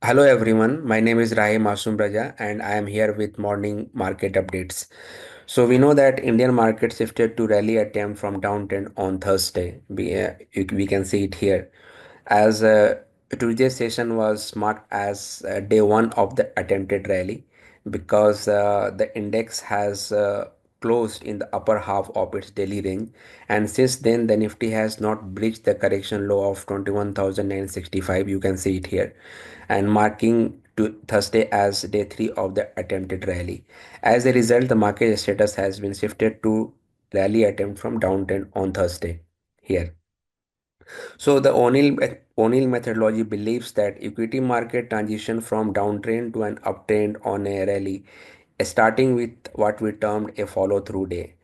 Hello everyone, my name is Rahim Masum Raja and I am here with morning market updates. So we know that Indian market shifted to rally attempt from downtrend on Thursday. We can see it here. As Today's session was marked as day one of the attempted rally because the index has closed in the upper half of its daily range, and since then the Nifty has not breached the correction low of 21,965. You can see it here, and marking to Thursday as day 3 of the attempted rally. As a result, the market status has been shifted to rally attempt from downtrend on Thursday here. So the O'Neill methodology believes that equity market transition from downtrend to an uptrend on a rally, starting with what we termed a follow-through day.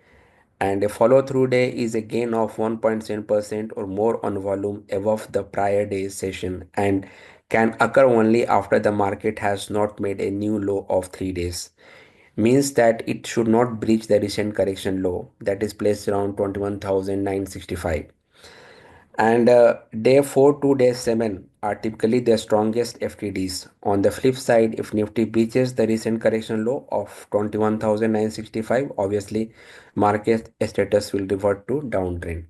And a follow-through day is a gain of 1.7% or more on volume above the prior day's session and can occur only after the market has not made a new low of 3 days. Means that it should not breach the recent correction low that is placed around 21,965. And day 4 to day 7 are typically the strongest FTDs. On the flip side, if Nifty breaches the recent correction low of 21,965, obviously market status will revert to downtrend.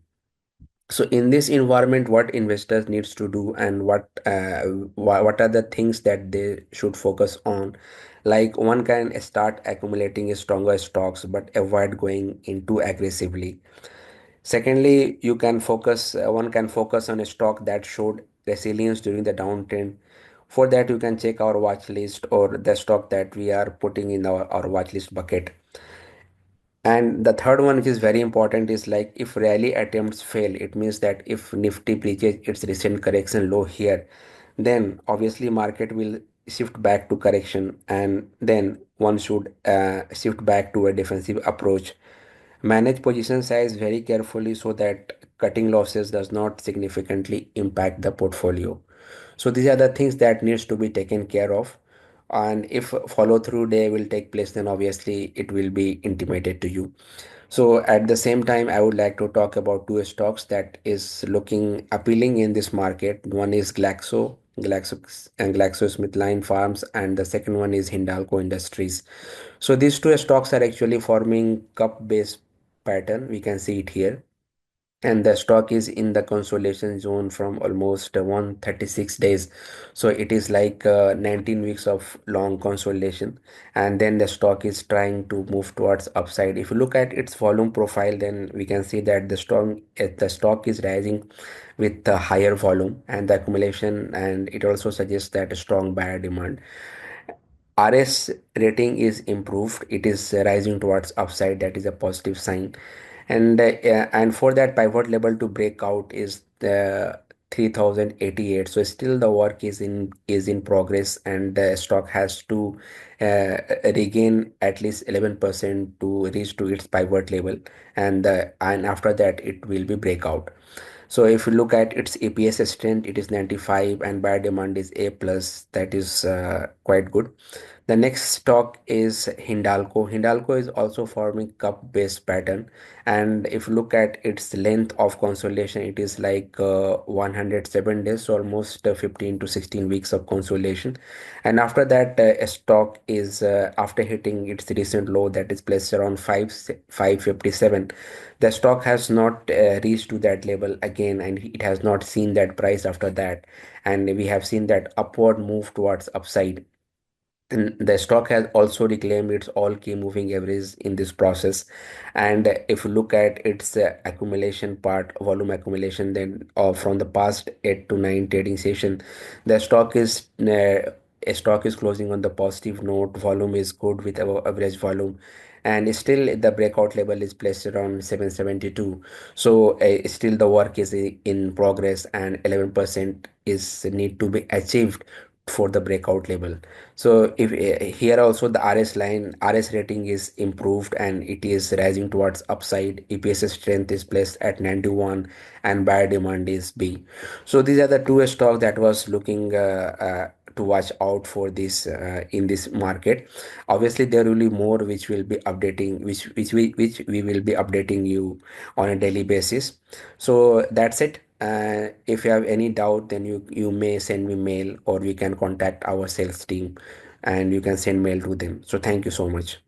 So in this environment, what investors needs to do and what are the things that they should focus on? Like one can start accumulating stronger stocks but avoid going in too aggressively. Secondly, one can focus on a stock that showed resilience during the downtrend. For that, you can check our watch list or the stock that we are putting in our watch list bucket. And the third one, which is very important, is like if rally attempts fail, it means that if Nifty breaches its recent correction low here, then obviously market will shift back to correction, and then one should shift back to a defensive approach. Manage position size very carefully so that cutting losses does not significantly impact the portfolio. So these are the things that needs to be taken care of. And if follow through day will take place, then obviously it will be intimated to you. So at the same time, I would like to talk about two stocks that is looking appealing in this market. One is GlaxoSmithKline Farms, and the second one is Hindalco Industries. So these two stocks are actually forming cup-based pattern. We can see it here, and the stock is in the consolidation zone from almost 136 days. So it is like 19 weeks of long consolidation, and then the stock is trying to move towards upside. If you look at its volume profile, then we can see that the stock is rising with the higher volume and the accumulation, and it also suggests that a strong buyer demand. RS rating is improved. It is rising towards upside. That is a positive sign. And for that pivot level to break out is the 3088. So still the work is in progress, and the stock has to regain at least 11% to reach to its pivot level, and after that it will be breakout. So if you look at its APS strength, it is 95, and buyer demand is A plus. That is quite good. The next stock is Hindalco. Hindalco is also forming cup-based pattern, and if you look at its length of consolidation, it is like 107 days, so almost 15 to 16 weeks of consolidation. And after that, a stock is after hitting its recent low that is placed around 557. The stock has not reached to that level again, and it has not seen that price after that, and we have seen that upward move towards upside. And the stock has also reclaimed its all key moving average in this process. And if you look at its accumulation part, volume accumulation, then from the past 8 to 9 trading session, the stock is closing on the positive note. Volume is good with our average volume, and still the breakout level is placed around 772. So still the work is in progress, and 11% is need to be achieved for the breakout level. So if here also the RS rating is improved, and it is rising towards upside. EPS strength is placed at 91, and buyer demand is B. So these are the two stocks that was looking to watch out for this in this market. Obviously there will be more which will be updating, which we will be updating you on a daily basis. So that's it. If you have any doubt, then you may send me mail, or you can contact our sales team and you can send mail to them. So thank you so much.